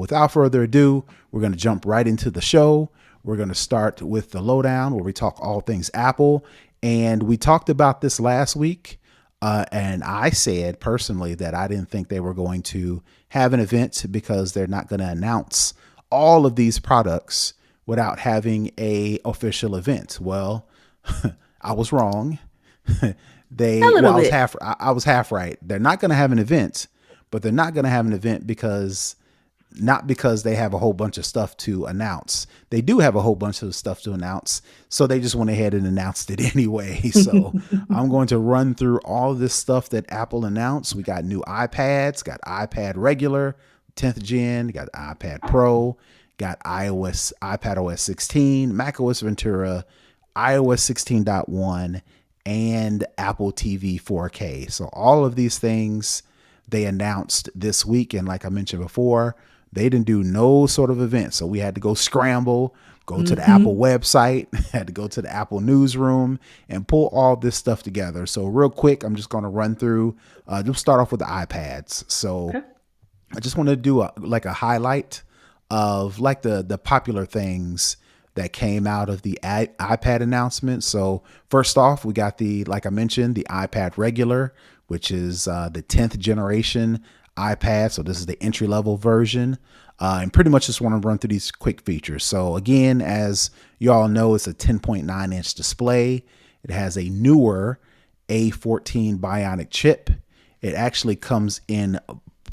Without further ado, we're going to jump right into the show. We're going to start with the lowdown where we talk all things Apple. And we talked about this last week. And I said personally that I didn't think they were going to have an event because they're not going to announce all of these products without having a official event. Well, I was wrong. Bit. I was half right. They're not going to have an event, but they're not going to have an event because not because they have a whole bunch of stuff to announce. They do have a whole bunch of stuff to announce. So they just went ahead and announced it anyway. So I'm going to run through all of this stuff that Apple announced. We got new iPads, got iPad regular, 10th gen, got iPad Pro, got iPadOS 16, macOS Ventura, iOS 16.1, and Apple TV 4K. So all of these things they announced this week. And like I mentioned before, they didn't do no sort of event. So we had to go scramble, go to the Apple website, had to go to the Apple newsroom and pull all this stuff together. So real quick, I'm just going to run through, just start off with the iPads. So Okay. I just wanted to do a highlight of like the popular things that came out of the iPad announcement. So first off, we got like I mentioned, the iPad regular, which is the 10th generation iPad. So this is the entry level version. And pretty much just want to run through these quick features. So again, as you all know, it's a 10.9 inch display. It has a newer A14 Bionic chip. It actually comes in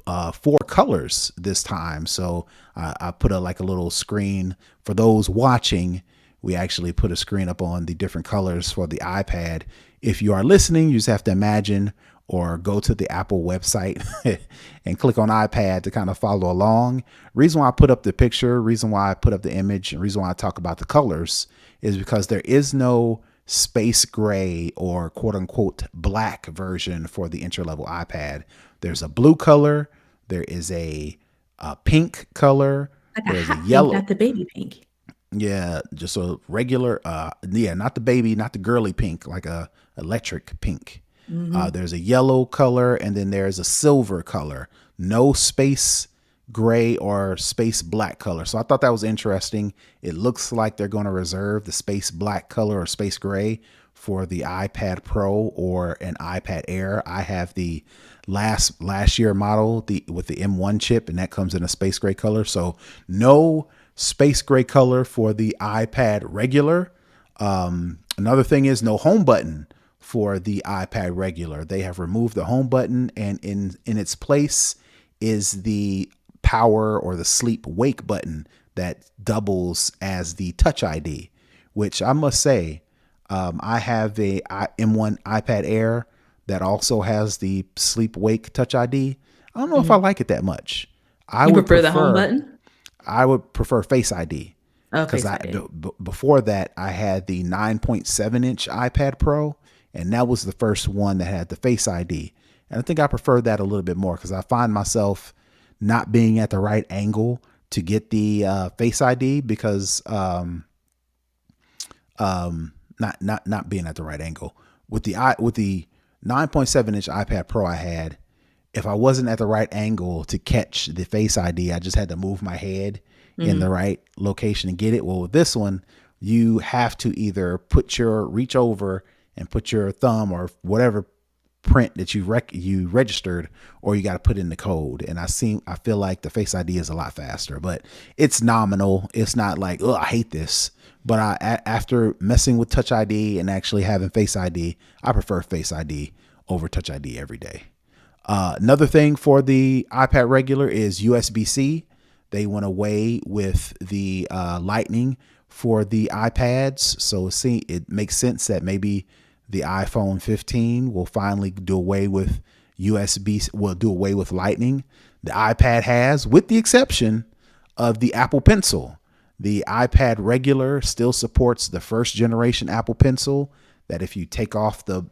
4 colors this time. So I put a little screen for those watching. We actually put a screen up on the different colors for the iPad. If you are listening, you just have to imagine or go to the Apple website and click on iPad to kind of follow along. Reason why I put up the picture, reason why I put up the image, and reason why I talk about the colors is because there is no space gray or quote unquote black version for the entry level iPad. There's a blue color. There is a pink color. Like a There's a hot pink, yellow. not the baby pink. Yeah, just a regular. Not the baby, not the girly pink, like a electric pink. There's a yellow color, and then there's a silver color. No space gray or space black color. So I thought that was interesting. It looks like they're going to reserve the space black color or space gray for the iPad Pro or an iPad Air. I have the last year model with the M1 chip, and that comes in a space gray color. So no space gray color for the iPad regular. Another thing is no home button for the iPad regular. They have removed the home button, and in its place is the power or the sleep wake button that doubles as the Touch ID, which I must say, I have a M1 iPad Air that also has the sleep wake Touch ID. I don't know if I like it that much. You prefer the home button? I would prefer Face ID Oh, because Face ID. before that I had the 9.7 inch iPad Pro, and that was the first one that had the Face ID. And I think I prefer that a little bit more because I find myself not being at the right angle to get the Face ID because not being at the right angle with the 9.7 inch iPad Pro I had. If I wasn't at the right angle to catch the Face ID, I just had to move my head in the right location to get it. Well, with this one, you have to either reach over and put your thumb or whatever print that you registered, or you got to put in the code. And I feel like the Face ID is a lot faster, but it's nominal. It's not like, oh, I hate this. But after messing with Touch ID and actually having Face ID, I prefer Face ID over Touch ID every day. Another thing for the iPad regular is USB-C. They went away with the Lightning for the iPads. So it makes sense that maybe the iPhone 15 will finally do away with Lightning. The iPad has, with the exception of the Apple Pencil. The iPad regular still supports the first generation Apple Pencil, that if you take off the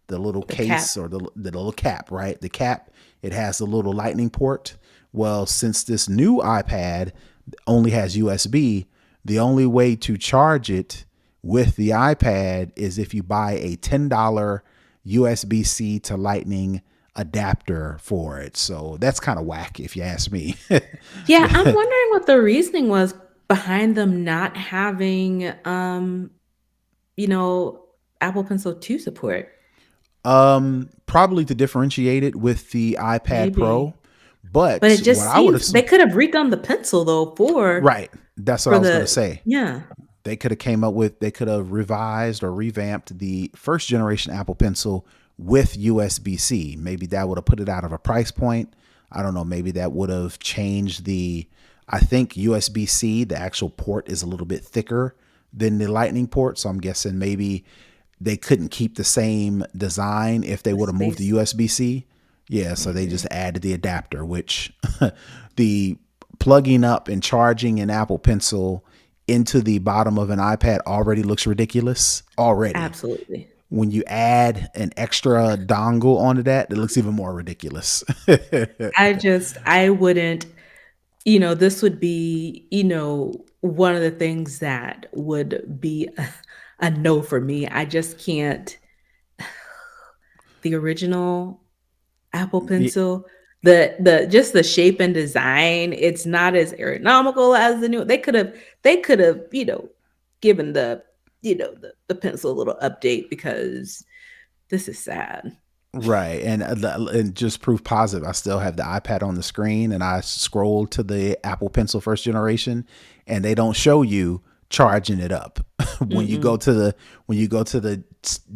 little case cap. or the little cap, right? The cap, it has the little Lightning port. Well, since this new iPad only has USB, the only way to charge it with the iPad is if you buy a $10 USB-C to Lightning adapter for it. So that's kind of whack if you ask me. Yeah, I'm wondering what the reasoning was behind them not having, you know, Apple Pencil 2 support. Probably to differentiate it with the iPad Pro. Maybe. But But it what just I would seems they have, could have redone the pencil though right, that's what I for was going to the say. yeah. They could have came up with, they could have revised or revamped the first generation Apple Pencil with USB-C. Maybe that would have put it out of a price point. I don't know. Maybe that would have changed the. I think USB-C, the actual port, is a little bit thicker than the Lightning port, so I'm guessing maybe they couldn't keep the same design if they The would have moved the space, USB-C. Yeah, so they just maybe. added the adapter, which the plugging up and charging an Apple Pencil into the bottom of an iPad already looks ridiculous already. Absolutely. When you add an extra dongle onto that, it looks even more ridiculous. I wouldn't, this would be, one of the things that would be a no for me. I just can't. The original Apple Pencil, the just the shape and design, it's not as ergonomical as the new. They could have, given the pencil a little update because this is sad. Right, and just proof positive, I still have the iPad on the screen, and I scroll to the Apple Pencil first generation, and they don't show you charging it up. when you go Mm-mm. to the when you go to the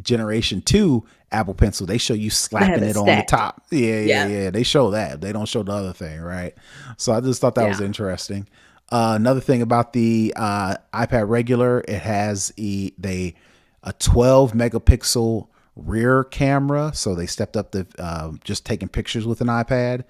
generation two Apple Pencil, they show you They have slapping it it on the stacked. top. Yeah, yeah, Yeah. yeah. They show that. They don't show the other thing, right? So I just thought that was Yeah. interesting. Another thing about the iPad regular, it has a 12 megapixel rear camera. So they stepped up the just taking pictures with an iPad.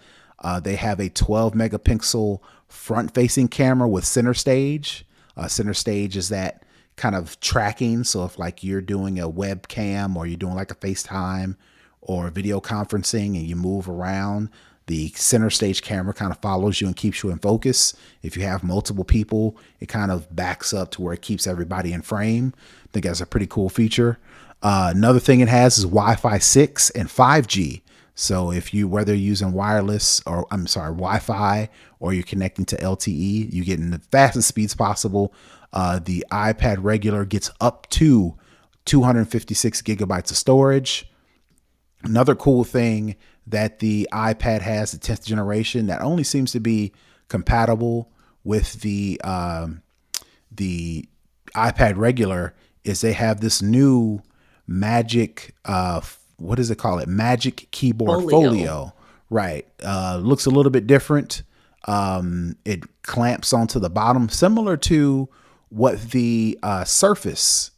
They have a 12 megapixel front facing camera with center stage. Center stage is that kind of tracking. So if like you're doing a webcam or you're doing like a FaceTime or video conferencing and you move around, the center stage camera kind of follows you and keeps you in focus. If you have multiple people, it kind of backs up to where it keeps everybody in frame. I think that's a pretty cool feature. Another thing it has is Wi-Fi 6 and 5G. So if you whether you're using wireless or I'm sorry Wi-Fi or you're connecting to LTE, you get in the fastest speeds possible. The iPad regular gets up to 256 gigabytes of storage. Another cool thing that the iPad has, the 10th generation, that only seems to be compatible with the iPad regular, is they have this new Magic, what does it call it? Magic Keyboard Folio. Folio. Right. Looks a little bit different. It clamps onto the bottom, similar to what the Surface,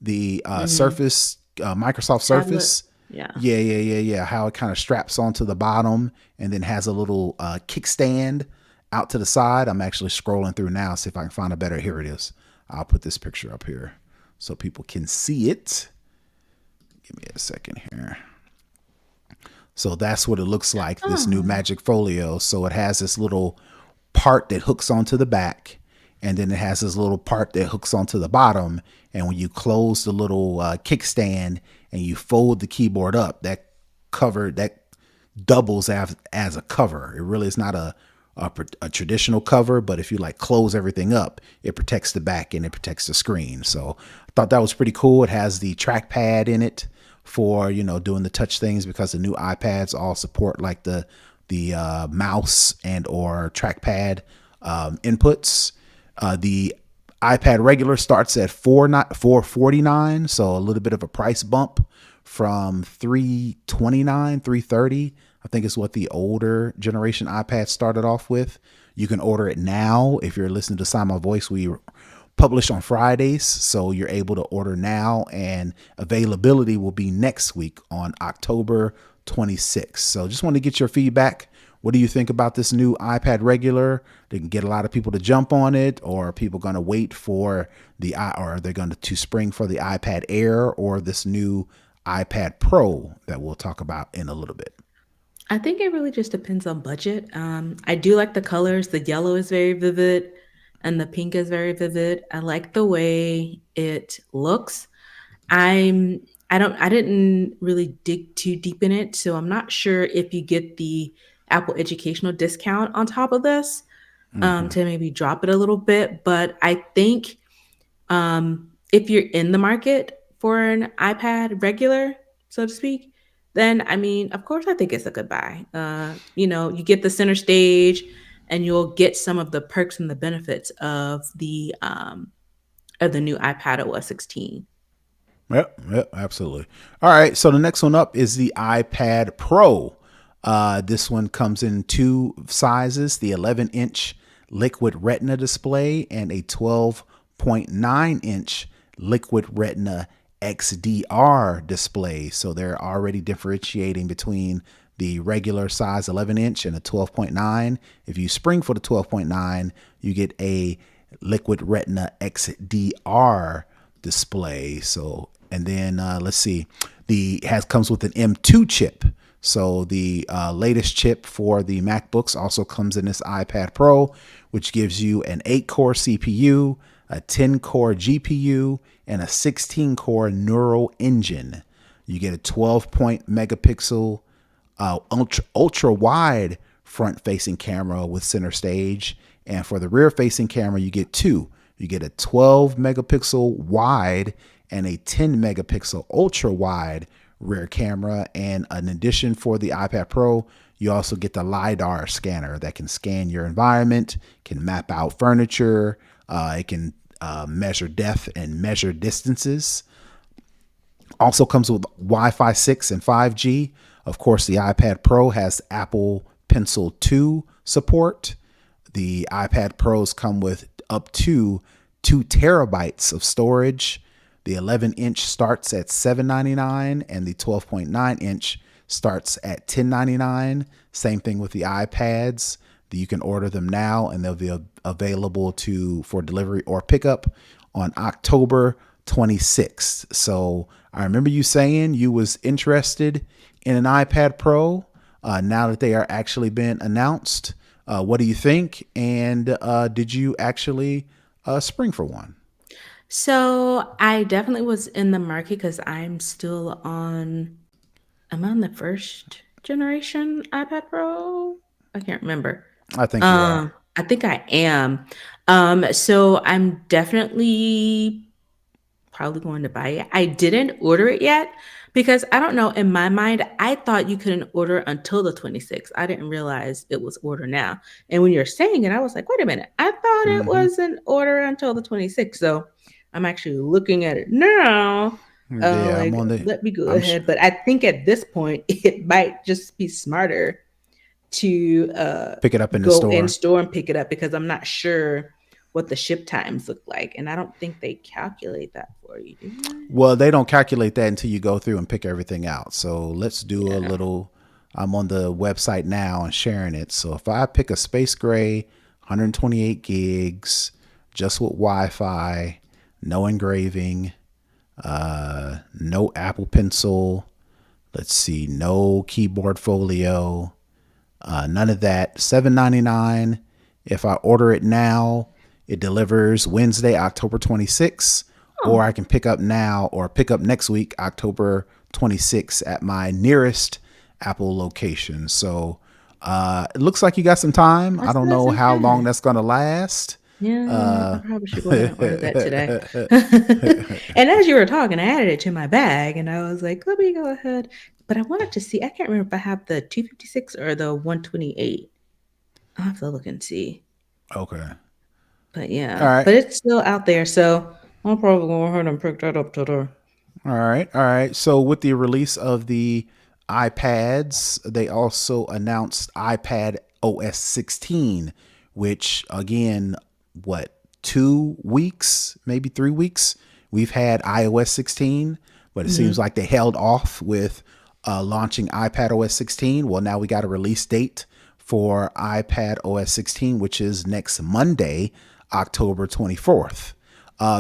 Mhm. Surface, Microsoft Tablet. Surface. Yeah. Yeah, yeah, yeah, yeah. How it kind of straps onto the bottom and then has a little kickstand out to the side. I'm actually scrolling through now, see if I can find a better. Here it is. I'll put this picture up here so people can see it. Give me a second here. So that's what it looks like, this new Oh. Magic Folio. So it has this little part that hooks onto the back, and then it has this little part that hooks onto the bottom. And when you close the little kickstand and you fold the keyboard up, that doubles as a cover. It really is not a traditional cover, but if you like close everything up, it protects the back and it protects the screen. So I thought that was pretty cool. It has the trackpad in it for doing the touch things, because the new iPads all support like the mouse and or trackpad inputs. The iPad regular starts at 449, so a little bit of a price bump from 329, 330. I think is what the older generation iPad started off with. You can order it now if you're listening to Sign My Voice. We publish on Fridays, so you're able to order now, and availability will be next week on October 26th. So just want to get your feedback. What do you think about this new iPad regular? They can get a lot of people to jump on it, or are people going to wait for or are they going to spring for the iPad Air or this new iPad Pro that we'll talk about in a little bit? I think it really just depends on budget. I do like the colors. The yellow is very vivid and the pink is very vivid. I like the way it looks. I'm I didn't really dig too deep in it, so I'm not sure if you get the Apple educational discount on top of this, Hmm. to maybe drop it a little bit. But I think if you're in the market for an iPad regular, so to speak, then I mean, of course, I think it's a good buy. You get the center stage, and you'll get some of the perks and the benefits of the new iPadOS 16. Yep, yep, absolutely. All right, so the next one up is the iPad Pro. This one comes in two sizes: the 11-inch Liquid Retina display and a 12.9-inch Liquid Retina XDR display. So they're already differentiating between the regular size 11-inch and a 12.9. If you spring for the 12.9, you get a Liquid Retina XDR display. So, and then let's see, the has comes with an M2 chip. So the latest chip for the MacBooks also comes in this iPad Pro, which gives you an 8-core CPU, a 10-core GPU, and a 16-core neural engine. You get a 12-point megapixel ultra wide front facing camera with center stage. And for the rear facing camera, you get two. You get a 12 megapixel wide and a 10 megapixel ultra wide rear camera. And in addition, for the iPad Pro, you also get the LiDAR scanner that can scan your environment, can map out furniture, it can measure depth and measure distances. Also comes with Wi-Fi 6 and 5G. Of course, the iPad Pro has Apple Pencil 2 support. The iPad Pros come with up to 2 terabytes of storage. The 11-inch starts at $799 and the 12.9-inch starts at $1099. Same thing with the iPads. You can order them now and they'll be available for delivery or pickup on October 26th. So I remember you saying you was interested in an iPad Pro. Now that they are actually been announced, what do you think? And did you actually spring for one? So I definitely was in the market because I'm on the first generation iPad Pro. I can't remember. I think you are. I think I am. So I'm definitely probably going to buy it. I didn't order it yet because I don't know. In my mind, I thought you couldn't order until the 26th. I didn't realize it was order now. And when you're saying it, I was like, wait a minute. I thought it Hmm. was an order until the 26th. So I'm actually looking at it now. Yeah, I'm Like, on the. let me go I'm. ahead. But I think at this point, it might just be smarter to Pick it up in the go in store. store and pick it up because I'm not sure what the ship times look like. And I don't think they calculate that for you, do they? Well, they don't calculate that until you go through and pick everything out. So let's do a Yeah. little. I'm on the website now and sharing it. So if I pick a space gray, 128 gigs, just with Wi-Fi, no engraving, no Apple Pencil. Let's see, no keyboard folio, none of that. $799. If I order it now, it delivers Wednesday, October 26th, or Oh, I can pick up now or pick up next week, October 26th, at my nearest Apple location. So it looks like you got some time. I that's don't nice know and how long fast. that's going to last. Yeah, I probably should go ahead and order that today. And as you were talking, I added it to my bag and I was like, let me go ahead. But I wanted to see, I can't remember if I have the 256 or the 128. I'll have to look and see. Okay. But All yeah, right. but it's still out there. So I'll probably go ahead and pick that up today. All right. All right. So with the release of the iPads, they also announced iPad OS 16, which again, what, 2 weeks, maybe 3 weeks? We've had iOS 16, but it seems Hmm. like they held off with launching iPad OS 16. Well, now we got a release date for iPad OS 16, which is next Monday, October 24th.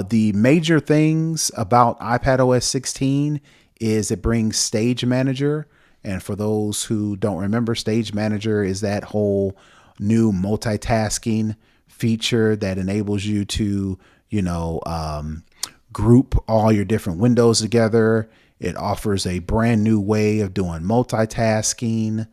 The major things about iPadOS 16 is it brings Stage Manager. And for those who don't remember, Stage Manager is that whole new multitasking feature that enables you to, you know, group all your different windows together. It offers a brand new way of doing multitasking.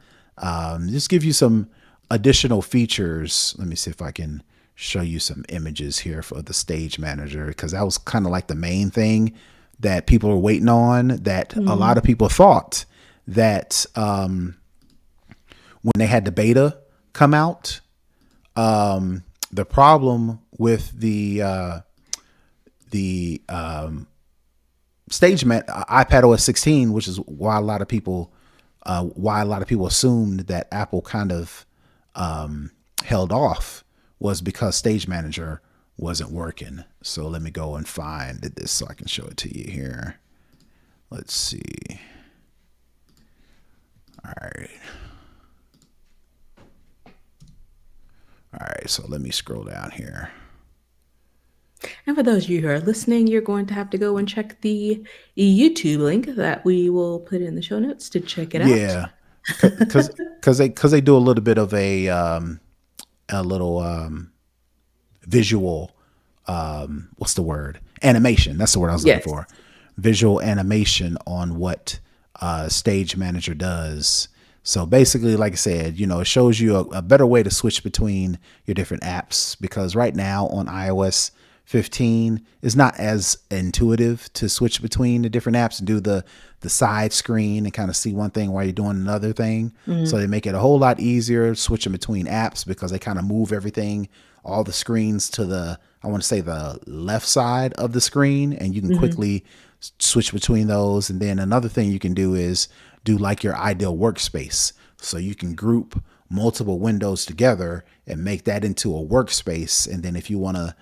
Just give you some additional features. Let me see if I can show you some images here for the Stage Manager, because that was kind of like the main thing that people were waiting on, that a lot of Mhm. people thought that when they had the beta come out, the problem with the iPadOS 16, which is why a lot of people assumed that Apple kind of held off, was because Stage Manager wasn't working. So let me go and find this so I can show it to you here. Let's see. All right. All right. So let me scroll down here. And for those of you who are listening, you're going to have to go and check the YouTube link that we will put in the show notes to check it out. Yeah. Because they do a little bit of a little visual, what's the word, animation, that's the word I was looking Yes. for, visual animation on what Stage Manager does. So basically, like I said, it shows you a better way to switch between your different apps, because right now on iOS 15 is not as intuitive to switch between the different apps and do the side screen and kind of see one thing while you're doing another thing. So Mhm. they make it a whole lot easier switching between apps, because they kind of move everything, all the screens, to the, I want to say, the left side of the screen, and you can Mhm. quickly switch between those. And then another thing you can do is do like your ideal workspace. So you can group multiple windows together and make that into a workspace. And then if you want to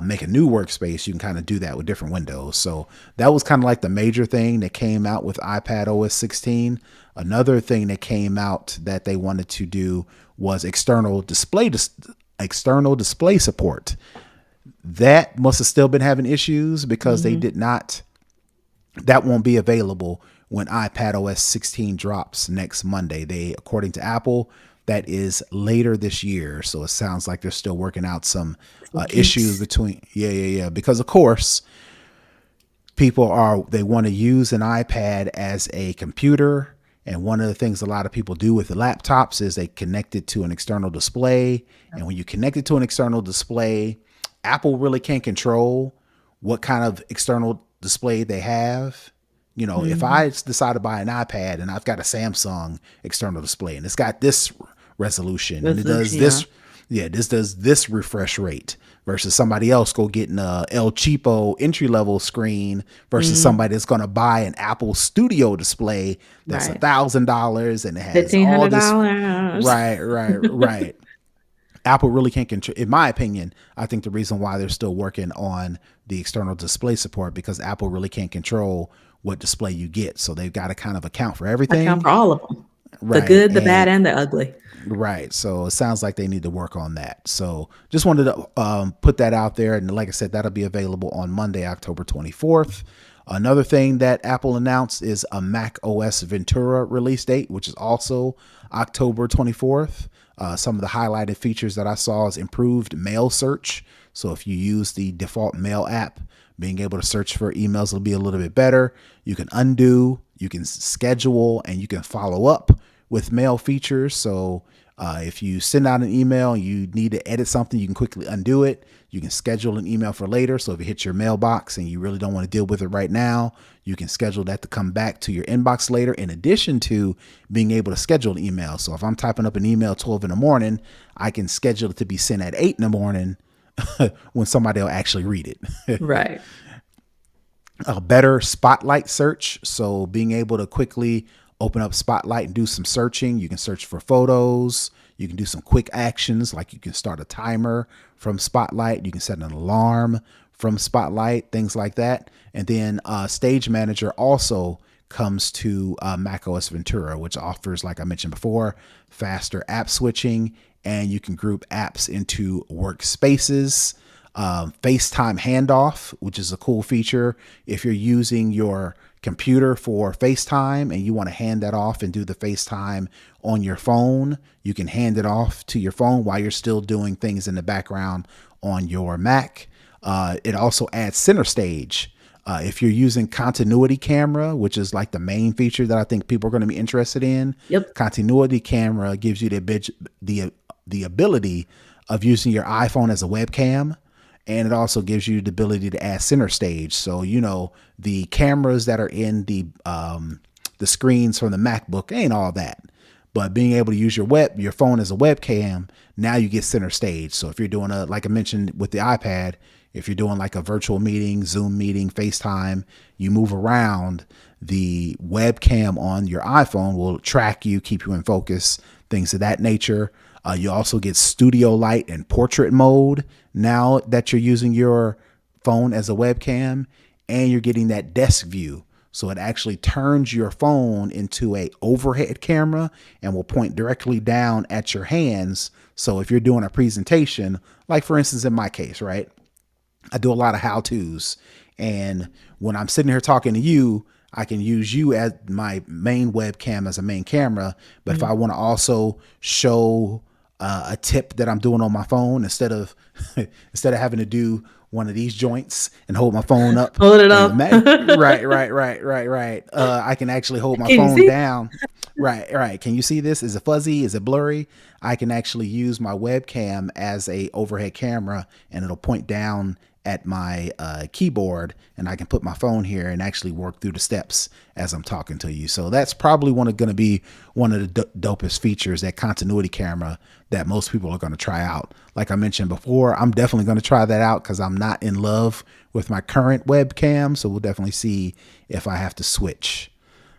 make a new workspace, you can kind of do that with different windows. So that was kind of like the major thing that came out with iPad OS 16. Another thing that came out that they wanted to do was external display support. That must have still been having issues, because they Mhm. did not, that won't be available when iPad OS 16 drops next Monday. According to Apple, that is later this year. So it sounds like they're still working out some Some issues kinks. between, yeah. Because of course, they want to use an iPad as a computer. And one of the things a lot of people do with the laptops is they connect it to an external display. And when you connect it to an external display, Apple really can't control what kind of external display they have. If Mhm. I decide to buy an iPad and I've got a Samsung external display and it's got this resolution and it does Resolution, yeah. this, yeah, this does this refresh rate, versus somebody else go getting a El Cheapo entry level screen, versus Mhm. somebody that's going to buy an Apple Studio display that's Right. $1,000 and it has all this. $1,500. Right. Apple really can't control. In my opinion, I think the reason why they're still working on the external display support, because Apple really can't control what display you get. So they've got to kind of account for Account everything. for all of them, the Right. good, the bad, and the ugly. Right. So it sounds like they need to work on that. So just wanted to put that out there. And like I said, that'll be available on Monday, October 24th. Another thing that Apple announced is a Mac OS Ventura release date, which is also October 24th. Some of the highlighted features that I saw is improved mail search. So if you use the default mail app, being able to search for emails will be a little bit better. You can undo, you can schedule, and you can follow up with mail features. So if you send out an email and you need to edit something, you can quickly undo it. You can schedule an email for later. So if it hits your mailbox and you really don't want to deal with it right now, you can schedule that to come back to your inbox later, in addition to being able to schedule an email. So if I'm typing up an email 12 in the morning, I can schedule it to be sent at 8 in the morning when somebody will actually read it. Right. A better spotlight search. So being able to quickly open up Spotlight and do some searching. You can search for photos. You can do some quick actions, like you can start a timer from Spotlight. You can set an alarm from Spotlight, things like that. And then Stage Manager also comes to macOS Ventura, which offers, like I mentioned before, faster app switching, and you can group apps into workspaces. FaceTime handoff, which is a cool feature. If you're using your computer for FaceTime and you want to hand that off and do the FaceTime on your phone, you can hand it off to your phone while you're still doing things in the background on your Mac. It also adds center stage. If you're using continuity camera, which is like the main feature that I think people are going to be interested in, Yep. continuity camera gives you the the ability of using your iPhone as a webcam, and it also gives you the ability to add center stage. So the cameras that are in the screens from the MacBook ain't all that. But being able to use your phone as a webcam, now you get center stage. So if you're doing like I mentioned with the iPad, if you're doing like a virtual meeting, Zoom meeting, FaceTime, you move around, the webcam on your iPhone will track you, keep you in focus, things of that nature. You also get studio light and portrait mode now that you're using your phone as a webcam, and you're getting that desk view. So it actually turns your phone into a overhead camera and will point directly down at your hands. So if you're doing a presentation, like for instance, in my case, right? I do a lot of how to's. And when I'm sitting here talking to you, I can use you as my main webcam as a main camera. But if I Mhm. want to also show a tip that I'm doing on my phone, instead of having to do one of these joints and hold my phone up Hold it and up. right. I can actually hold my Can you phone see? down. Right. Can you see this? Is it fuzzy? Is it blurry? I can actually use my webcam as a overhead camera, and it'll point down at my keyboard, and I can put my phone here and actually work through the steps as I'm talking to you. So that's probably going to be one of the dopest features, that continuity camera that most people are going to try out. Like I mentioned before, I'm definitely going to try that out because I'm not in love with my current webcam. So we'll definitely see if I have to switch.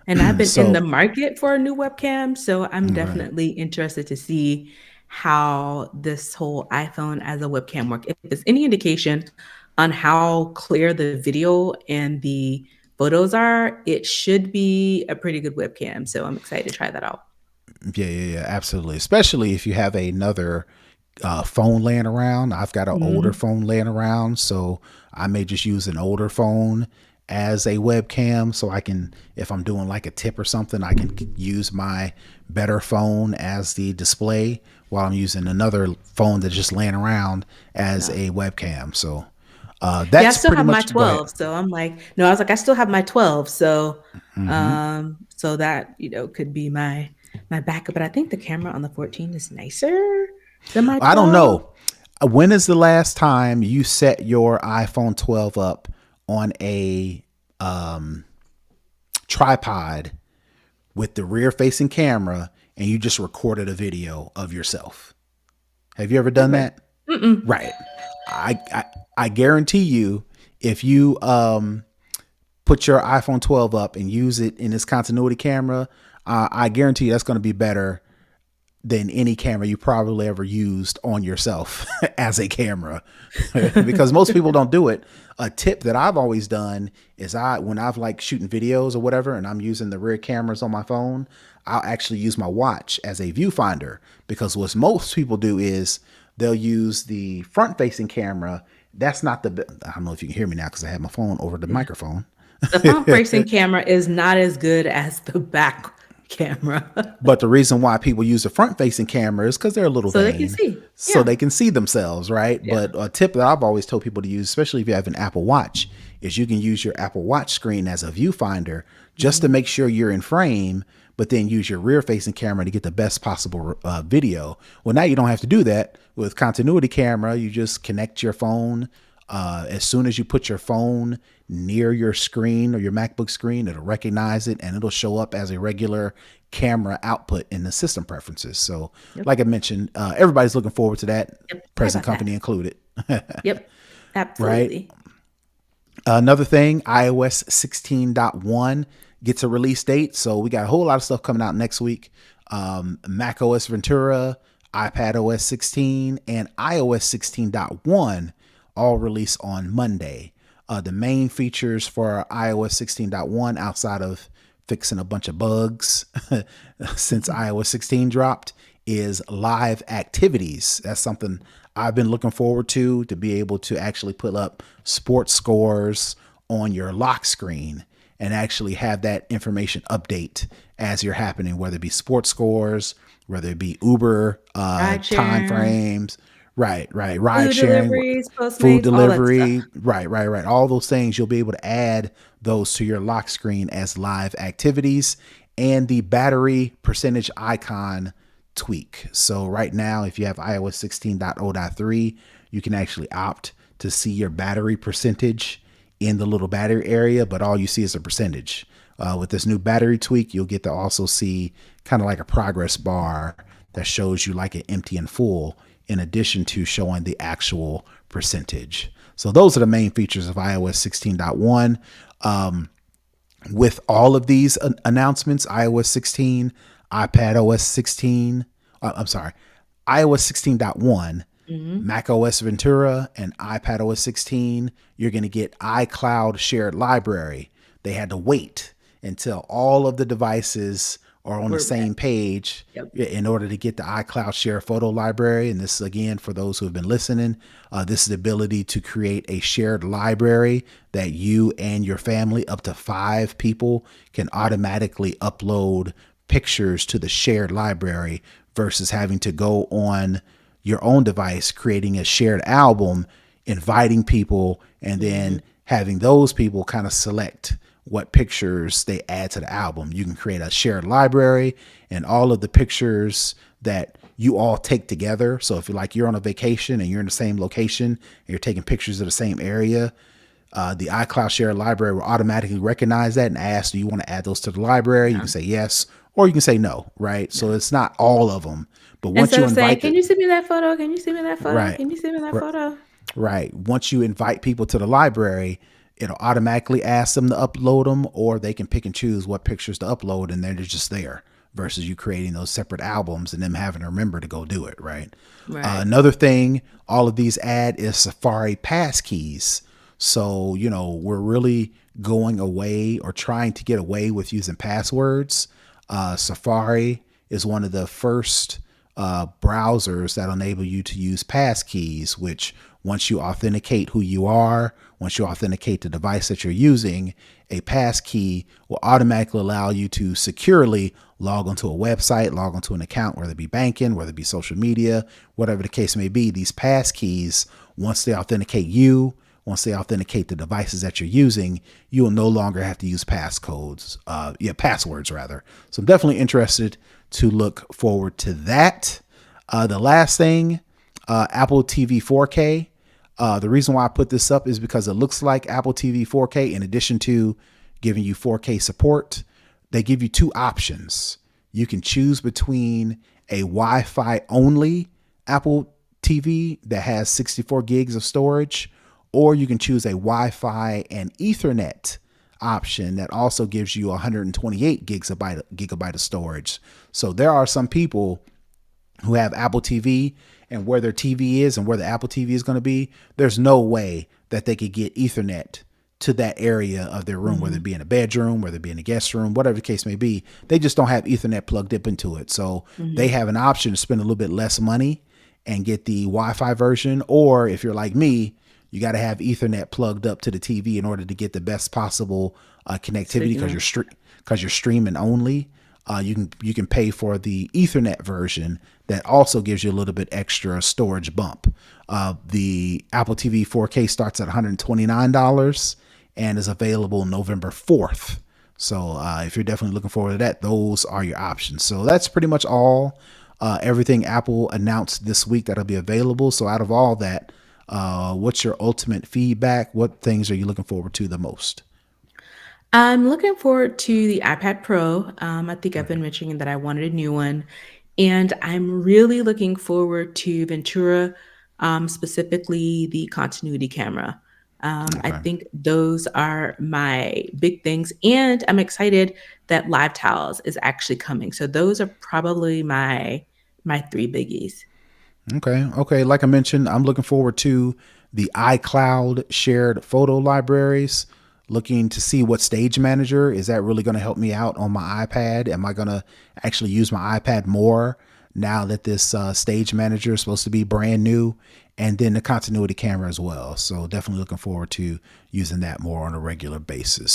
And I've been in the So, market for a new webcam, so I'm okay. definitely interested to see how this whole iPhone as a webcam work. If it's any indication on how clear the video and the photos are, it should be a pretty good webcam. So I'm excited to try that out. Yeah, absolutely. Especially if you have another phone laying around. I've got an older Mhm. phone laying around, so I may just use an older phone as a webcam, so I can, if I'm doing like a tip or something, I can use my better phone as the display while I'm using another phone that's just laying around as Yeah. a webcam. So Yeah, I that's still pretty have my much. Go ahead. 12, so I'm like no, I was like, I still have my 12, so, Hmm. so that, could be my backup, but I think the camera on the 14 is nicer than my I don't 12. know. When is the last time you set your iPhone 12 up on a tripod with the rear facing camera and you just recorded a video of yourself? Have you ever done Never. that? Mm-mm. Right. I guarantee you, if you put your iPhone 12 up and use it in this continuity camera, I guarantee you that's going to be better than any camera you probably ever used on yourself as a camera. Because most people don't do it. A tip that I've always done is when I've like shooting videos or whatever and I'm using the rear cameras on my phone, I'll actually use my watch as a viewfinder, because what most people do is they'll use the front facing camera. That's not I don't know if you can hear me now because I have my phone over the Yeah. microphone. The front-facing camera is not as good as the back camera, But the reason why people use the front facing camera is because they're a little so they can vain, see. so Yeah. they can see themselves, right? Yeah. But a tip that I've always told people to use, especially if you have an Apple Watch, is you can use your Apple Watch screen as a viewfinder just to Mhm. make sure you're in frame, but then use your rear facing camera to get the best possible video. Well, now you don't have to do that with continuity camera. You just connect your phone. As soon as you put your phone near your screen or your MacBook screen, it'll recognize it and it'll show up as a regular camera output in the system preferences. So, Yep. like I mentioned, everybody's looking forward to that, Yep. Sorry present about that. company included. Yep. Right. Absolutely. Another thing, iOS 16.1 gets a release date. So we got a whole lot of stuff coming out next week. macOS Ventura, iPadOS 16, and iOS 16.1 all release on Monday. The main features for iOS 16.1, outside of fixing a bunch of bugs since Mhm. iOS 16 dropped, is live activities. That's something I've been looking forward to be able to actually put up sports scores on your lock screen and actually have that information update as you're happening, whether it be sports scores, whether it be Uber time Rideshare. frames, Right. Ride Food sharing, deliveries, food Postmates, all that stuff. delivery. Right. All those things, you'll be able to add those to your lock screen as live activities, and the battery percentage icon tweak. So right now, if you have iOS 16.0.3, you can actually opt to see your battery percentage in the little battery area, but all you see is a percentage. With this new battery tweak, you'll get to also see kind of like a progress bar that shows you like an empty and full, in addition to showing the actual percentage. So those are the main features of iOS 16.1. With all of these announcements, iOS 16, iPadOS 16, I'm sorry, iOS 16.1, Mhm. macOS Ventura, and iPadOS 16, you're going to get iCloud shared library. They had to wait until all of the devices are on the We're same page yep. in order to get the iCloud share photo library. And this, again, for those who have been listening, this is the ability to create a shared library that you and your family, up to 5 people, can automatically upload pictures to the shared library versus having to go on your own device, creating a shared album, inviting people, and Mhm. then having those people kind of select what pictures they add to the album. You can create a shared library, and all of the pictures that you all take together. So if you're on a vacation and you're in the same location and you're taking pictures of the same area, the iCloud Share library will automatically recognize that and ask, do you want to add those to the library? You Yeah, can say yes, or you can say no, right? So yeah. it's not all of them, but once Instead you of saying, invite "Can the, you send me that photo? Can you send me that photo? right, Can you send me that r- photo?" right. Once you invite people to the library, it'll automatically ask them to upload them, or they can pick and choose what pictures to upload, and they're just there versus you creating those separate albums and them having to remember to go do it, right? Right. Another thing all of these add is Safari passkeys. So, we're really going away or trying to get away with using passwords. Safari is one of the first browsers that enable you to use passkeys, which once you authenticate who you are, once you authenticate the device that you're using, a passkey will automatically allow you to securely log onto a website, log onto an account, whether it be banking, whether it be social media, whatever the case may be. These passkeys, once they authenticate you, once they authenticate the devices that you're using, you will no longer have to use passwords rather. So I'm definitely interested to look forward to that. The last thing, Apple TV 4K. The reason why I put this up is because it looks like Apple TV 4K, in addition to giving you 4K support, they give you two options. You can choose between a Wi Fi only Apple TV that has 64 gigs of storage, or you can choose a Wi Fi and Ethernet option that also gives you 128 gigabyte of storage. So there are some people who have Apple TV, and where their TV is and where the Apple TV is going to be, there's no way that they could get Ethernet to that area of their room, whether it Mhm. be in a bedroom, whether it be in a guest room, whatever the case may be. They just don't have Ethernet plugged up into it. So they Mhm. have an option to spend a little bit less money and get the Wi-Fi version. Or if you're like me, you got to have Ethernet plugged up to the TV in order to get the best possible connectivity, because Signal. you're streaming only. You can pay for the Ethernet version that also gives you a little bit extra storage bump. The Apple TV 4K starts at $129 and is available November 4th. So if you're definitely looking forward to that, those are your options. So that's pretty much all. Everything Apple announced this week that'll be available. So out of all that, what's your ultimate feedback? What things are you looking forward to the most? I'm looking forward to the iPad Pro. I think I've been mentioning that I wanted a new one, and I'm really looking forward to Ventura, specifically the continuity camera. I Okay. think those are my big things, and I'm excited that Live Tiles is actually coming. So those are probably my three biggies. Okay. Like I mentioned, I'm looking forward to the iCloud shared photo libraries. Looking to see what Stage Manager is that really going to help me out on my iPad. Am I going to actually use my iPad more now that this Stage Manager is supposed to be brand new? And then the continuity camera as well. So definitely looking forward to using that more on a regular basis.